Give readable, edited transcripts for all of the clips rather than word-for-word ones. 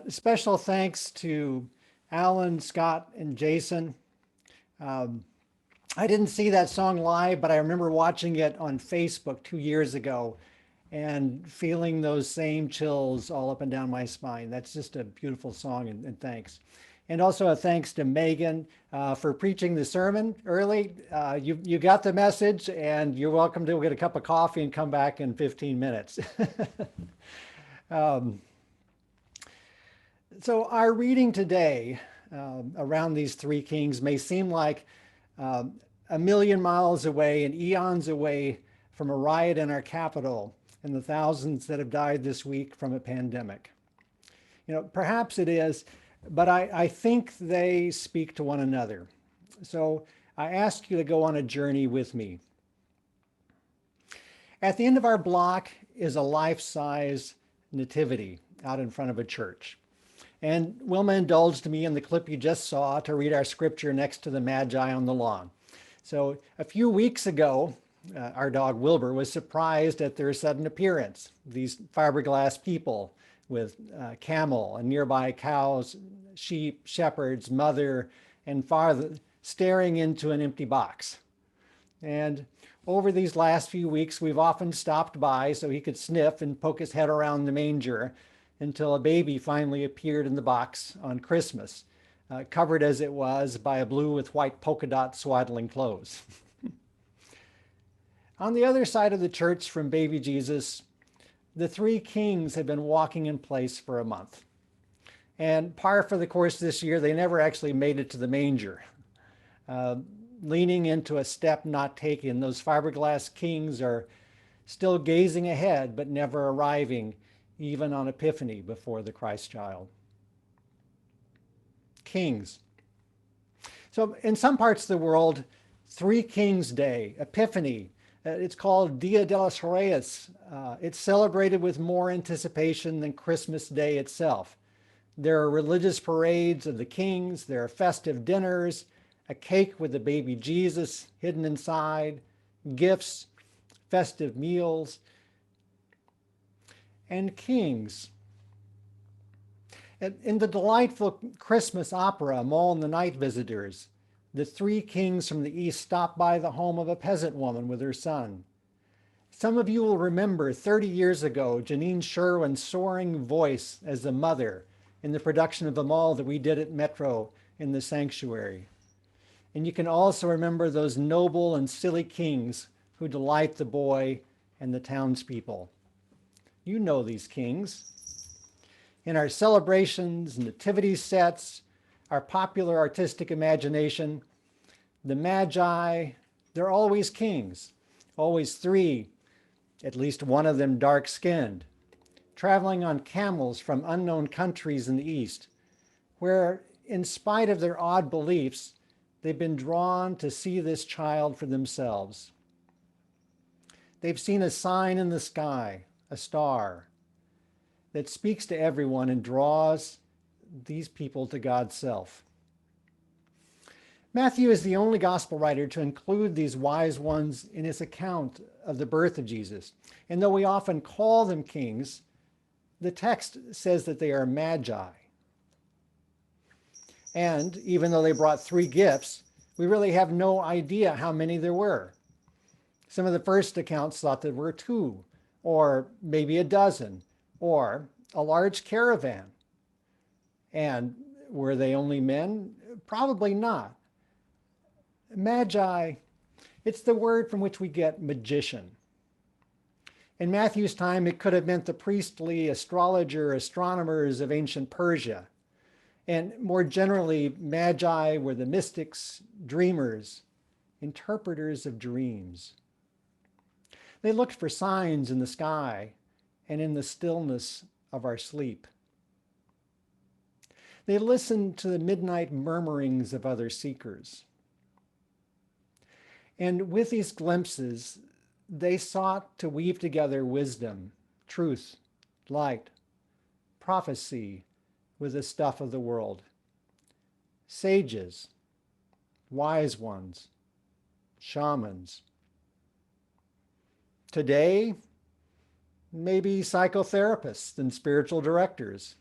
Special thanks to Alan, Scott, and Jason. Um, I didn't see that song live, but I remember watching it on Facebook 2 years ago and feeling those same chills all up and down my spine. That's just a beautiful song, and thanks. And also a thanks to Megan for preaching the sermon early. You got the message, and you're welcome to get a cup of coffee and come back in 15 minutes. um, So, our reading today around these three kings may seem like um, a million miles away and eons away from a riot in our capital and the thousands that have died this week from a pandemic. Perhaps it is, but I think they speak to one another. So, I ask you to go on a journey with me. At the end of our block is a life-size nativity out in front of a church. And Wilma indulged me in the clip you just saw to read our scripture next to the Magi on the lawn. So a few weeks ago, our dog Wilbur was surprised at their sudden appearance. These fiberglass people with camel and nearby cows, sheep, shepherds, mother, and father staring into an empty box. And over these last few weeks, we've often stopped by so he could sniff and poke his head around the manger until a baby finally appeared in the box on Christmas, covered as it was by a blue with white polka dot swaddling clothes. On the other side of the church from baby Jesus, the three kings had been walking in place for a month. And par for the course this year, they never actually made it to the manger. Leaning into a step not taken, those fiberglass kings are still gazing ahead, but never arriving, even on Epiphany before the Christ child. Kings. So in some parts of the world, Three Kings Day, Epiphany, it's called Dia de los Reyes. It's celebrated with more anticipation than Christmas Day itself. There are religious parades of the kings, there are festive dinners, a cake with the baby Jesus hidden inside, gifts, festive meals, and kings. In the delightful Christmas opera, Mole and the Night Visitors, the three kings from the east stop by the home of a peasant woman with her son. Some of you will remember 30 years ago, Janine Sherwin's soaring voice as the mother in the production of Amal that we did at Metro in the sanctuary. And you can also remember those noble and silly kings who delight the boy and the townspeople. You know these kings. In our celebrations, nativity sets, our popular artistic imagination, the Magi, they're always kings, always three, at least one of them dark-skinned, traveling on camels from unknown countries in the East, where, in spite of their odd beliefs, they've been drawn to see this child for themselves. They've seen a sign in the sky, a star, that speaks to everyone and draws these people to God's self. Matthew is the only gospel writer to include these wise ones in his account of the birth of Jesus. And though we often call them kings, the text says that they are magi. And even though they brought three gifts, we really have no idea how many there were. Some of the first accounts thought there were two, or maybe a dozen, or a large caravan. And were they only men? Probably not. Magi, it's the word from which we get magician. In Matthew's time, it could have meant the priestly astrologer, astronomers of ancient Persia. And more generally, magi were the mystics, dreamers, interpreters of dreams. They looked for signs in the sky and in the stillness of our sleep. They listened to the midnight murmurings of other seekers. And with these glimpses, they sought to weave together wisdom, truth, light, prophecy with the stuff of the world. Sages, wise ones, shamans. Today, maybe psychotherapists and spiritual directors.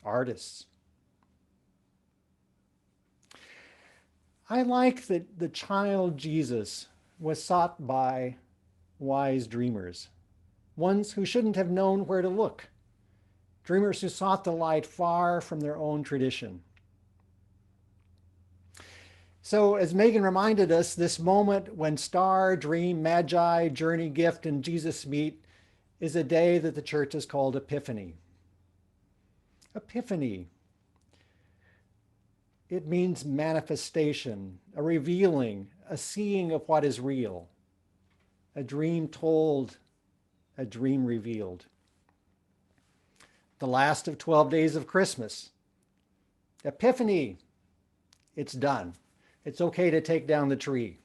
artists. I like that the child Jesus was sought by wise dreamers, ones who shouldn't have known where to look, dreamers who sought the light far from their own tradition. So, as Megan reminded us, this moment when star, dream, magi, journey, gift, and Jesus meet is a day that the church has called Epiphany. Epiphany. It means manifestation, a revealing, a seeing of what is real, a dream told, a dream revealed. The last of 12 days of Christmas. Epiphany. It's done. It's okay to take down the tree.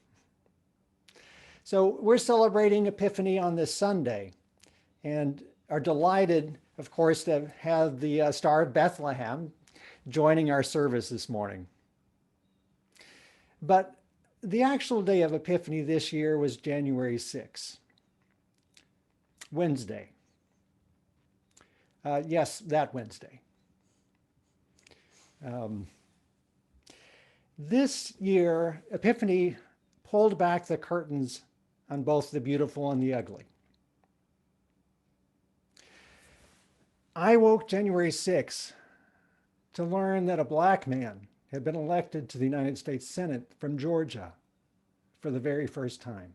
So we're celebrating Epiphany on this Sunday and are delighted, of course, to have the Star of Bethlehem joining our service this morning. But the actual day of Epiphany this year was January 6th, Wednesday. Yes, that Wednesday. This year, Epiphany pulled back the curtains on both the beautiful and the ugly. I woke January 6th to learn that a black man had been elected to the United States Senate from Georgia for the very first time.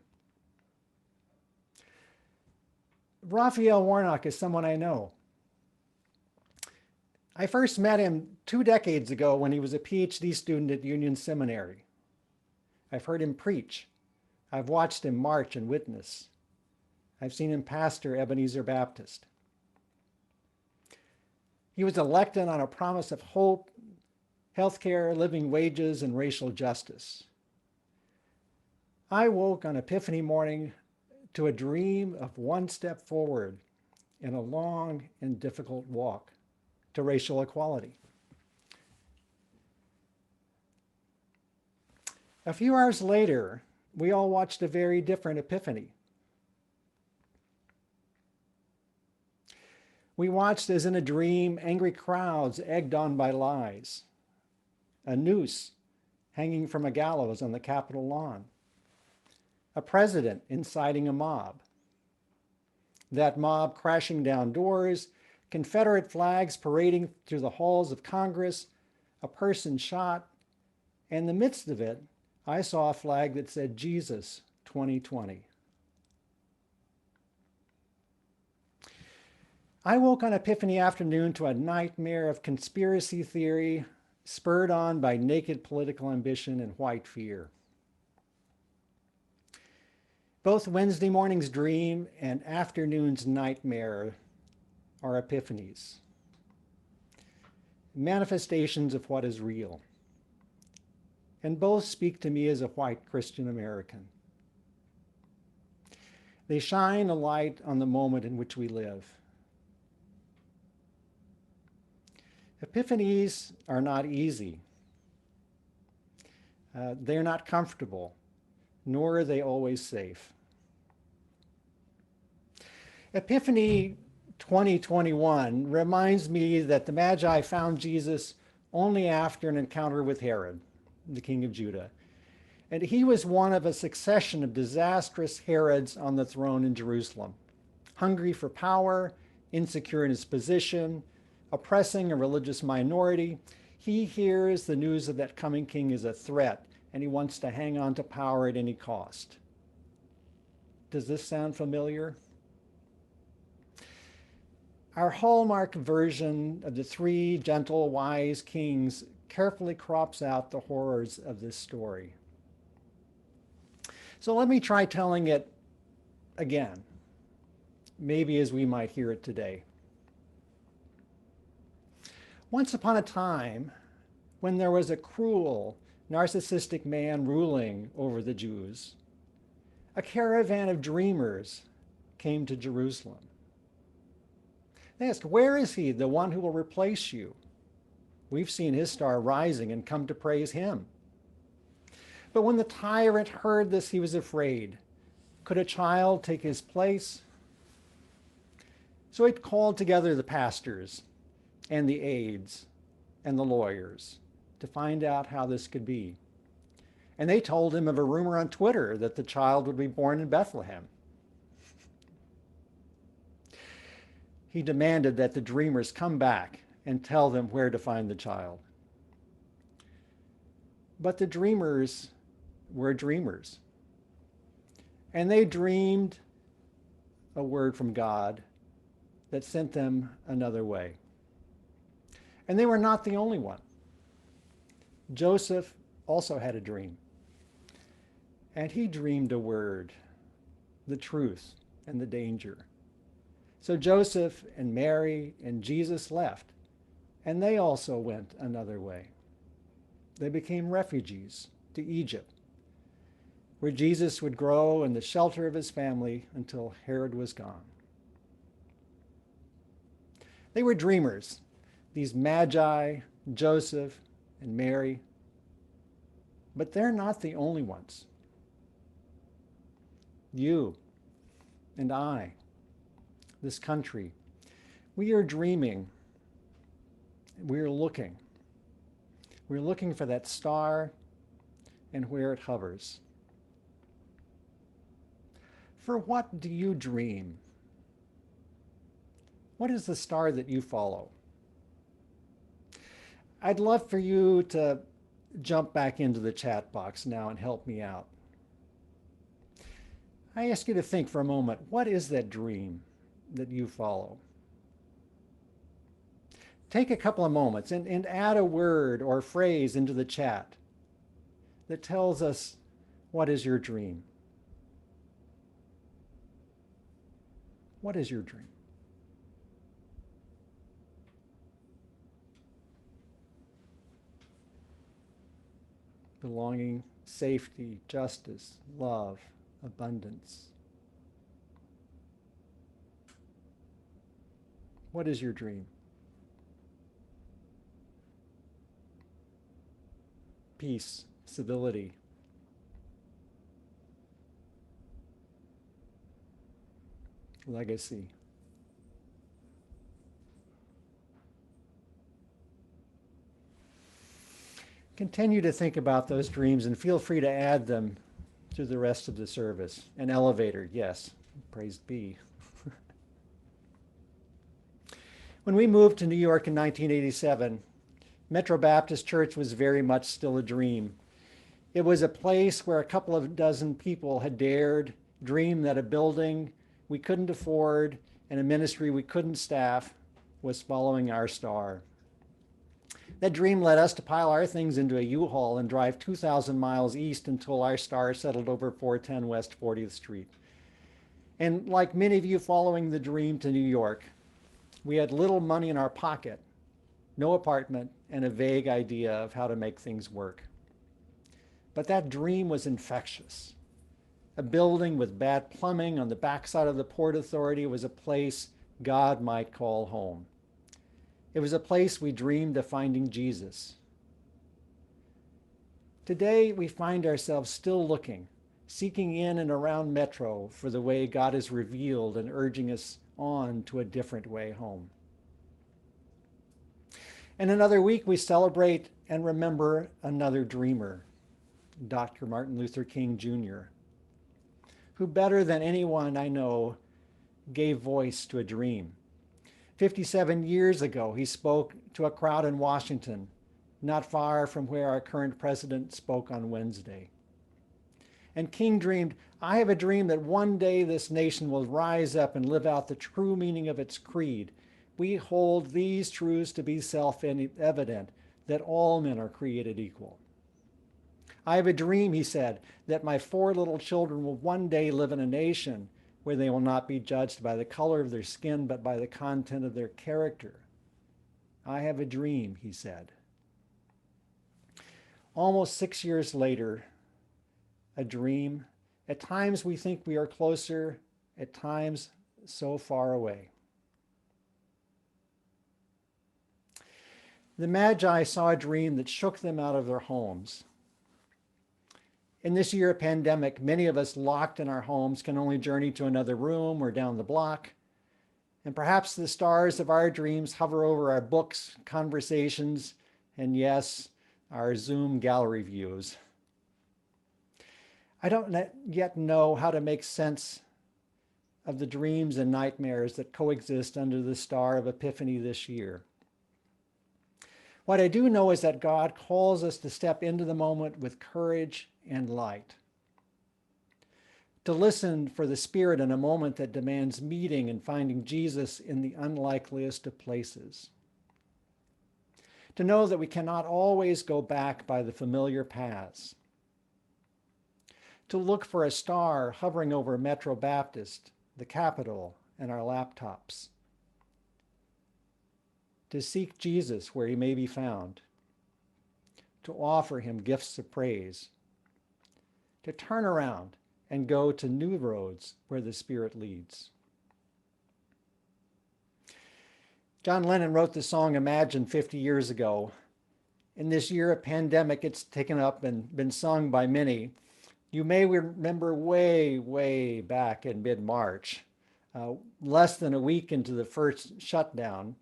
Raphael Warnock is someone I know. I first met him 2 decades ago when he was a PhD student at Union Seminary. I've heard him preach. I've watched him march and witness. I've seen him pastor Ebenezer Baptist. He was elected on a promise of hope, healthcare, living wages, and racial justice. I woke on Epiphany morning to a dream of one step forward in a long and difficult walk to racial equality. A few hours later, we all watched a very different Epiphany. We watched, as in a dream, angry crowds egged on by lies, a noose hanging from a gallows on the Capitol lawn, a president inciting a mob, that mob crashing down doors, Confederate flags parading through the halls of Congress, a person shot, and in the midst of it, I saw a flag that said Jesus 2020. I woke on Epiphany afternoon to a nightmare of conspiracy theory spurred on by naked political ambition and white fear. Both Wednesday morning's dream and afternoon's nightmare are epiphanies, manifestations of what is real. And both speak to me as a white Christian American. They shine a light on the moment in which we live. Epiphanies are not easy. They're not comfortable, nor are they always safe. Epiphany 2021 reminds me that the Magi found Jesus only after an encounter with Herod, the king of Judah. And he was one of a succession of disastrous Herods on the throne in Jerusalem, hungry for power, insecure in his position, oppressing a religious minority. He hears the news of that coming king is a threat, and he wants to hang on to power at any cost. Does this sound familiar? Our Hallmark version of the three gentle, wise kings carefully crops out the horrors of this story. So let me try telling it again, maybe as we might hear it today. Once upon a time, when there was a cruel, narcissistic man ruling over the Jews, a caravan of dreamers came to Jerusalem. They asked, "Where is he, the one who will replace you? We've seen his star rising and come to praise him." But when the tyrant heard this, he was afraid. Could a child take his place? So he called together the pastors and the aides and the lawyers to find out how this could be. And they told him of a rumor on Twitter that the child would be born in Bethlehem. He demanded that the dreamers come back and tell them where to find the child. But the dreamers were dreamers. And they dreamed a word from God that sent them another way. And they were not the only one. Joseph also had a dream. And he dreamed a word, the truth and the danger. So Joseph and Mary and Jesus left, and they also went another way. They became refugees to Egypt, where Jesus would grow in the shelter of his family until Herod was gone. They were dreamers, these magi, Joseph and Mary, but they're not the only ones. You and I, this country, we are dreaming. We are looking. We're looking for that star and where it hovers. For what do you dream? What is the star that you follow? I'd love for you to jump back into the chat box now and help me out. I ask you to think for a moment, what is that dream that you follow? Take a couple of moments and add a word or phrase into the chat that tells us what is your dream. What is your dream? Belonging, safety, justice, love, abundance. What is your dream? Peace, civility. Legacy. Continue to think about those dreams and feel free to add them to the rest of the service. An elevator, yes, praised be. When we moved to New York in 1987, Metro Baptist Church was very much still a dream. It was a place where a couple of dozen people had dared dream that a building we couldn't afford and a ministry we couldn't staff was following our star. That dream led us to pile our things into a U-Haul and drive 2,000 miles east until our star settled over 410 West 40th Street. And like many of you following the dream to New York, we had little money in our pocket, no apartment, and a vague idea of how to make things work. But that dream was infectious. A building with bad plumbing on the backside of the Port Authority was a place God might call home. It was a place we dreamed of finding Jesus. Today, we find ourselves still looking, seeking in and around Metro for the way God has revealed and urging us on to a different way home. In another week, we celebrate and remember another dreamer, Dr. Martin Luther King Jr., who better than anyone I know gave voice to a dream. 57 years ago, he spoke to a crowd in Washington, not far from where our current president spoke on Wednesday. And King dreamed, "I have a dream that one day this nation will rise up and live out the true meaning of its creed. We hold these truths to be self-evident, that all men are created equal. I have a dream," he said, "that my 4 little children will one day live in a nation where they will not be judged by the color of their skin, but by the content of their character. I have a dream," he said. Almost 6 years later, a dream. At times we think we are closer, at times so far away. The Magi saw a dream that shook them out of their homes. In this year of pandemic, many of us locked in our homes can only journey to another room or down the block. And perhaps the stars of our dreams hover over our books, conversations, and yes, our Zoom gallery views. I don't yet know how to make sense of the dreams and nightmares that coexist under the star of Epiphany this year. What I do know is that God calls us to step into the moment with courage and light, to listen for the Spirit in a moment that demands meeting and finding Jesus in the unlikeliest of places, to know that we cannot always go back by the familiar paths, to look for a star hovering over Metro Baptist, the Capitol, and our laptops, to seek Jesus where he may be found, to offer him gifts of praise, to turn around and go to new roads where the Spirit leads. John Lennon wrote the song Imagine 50 years ago. In this year of pandemic, it's taken up and been sung by many. You may remember way back in mid-March, less than a week into the first shutdown,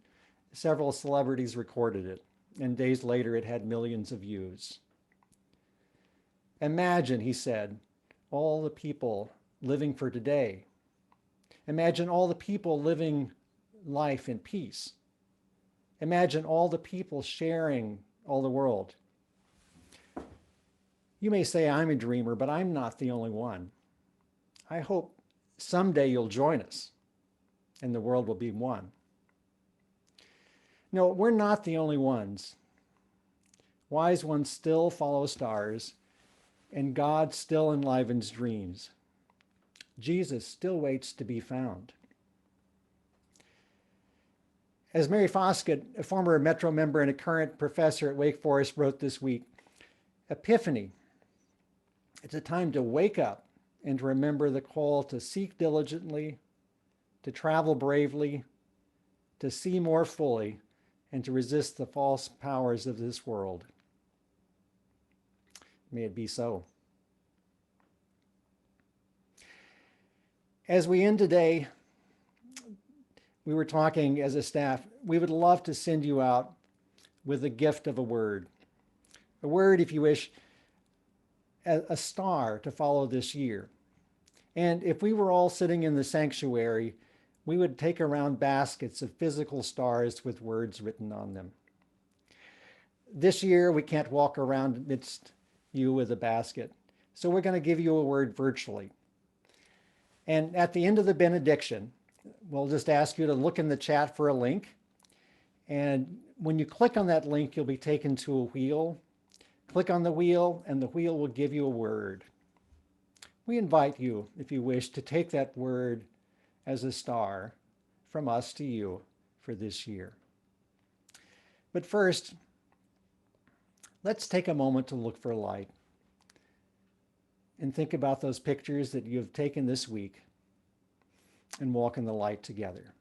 several celebrities recorded it, and days later it had millions of views. Imagine, he said, all the people living for today. Imagine all the people living life in peace. Imagine all the people sharing all the world. You may say I'm a dreamer, but I'm not the only one. I hope someday you'll join us and the world will be one. No, we're not the only ones. Wise ones still follow stars, and God still enlivens dreams. Jesus still waits to be found. As Mary Foskett, a former Metro member and a current professor at Wake Forest, wrote this week, Epiphany, it's a time to wake up and to remember the call to seek diligently, to travel bravely, to see more fully, and to resist the false powers of this world. May it be so. As we end today, we were talking as a staff, we would love to send you out with the gift of a word, if you wish, a star to follow this year. And if we were all sitting in the sanctuary, we would take around baskets of physical stars with words written on them. This year, we can't walk around amidst you with a basket, so we're going to give you a word virtually. And at the end of the benediction, we'll just ask you to look in the chat for a link. And when you click on that link, you'll be taken to a wheel. Click on the wheel, and the wheel will give you a word. We invite you, if you wish, to take that word as a star from us to you for this year. But first, let's take a moment to look for light and think about those pictures that you've taken this week and walk in the light together.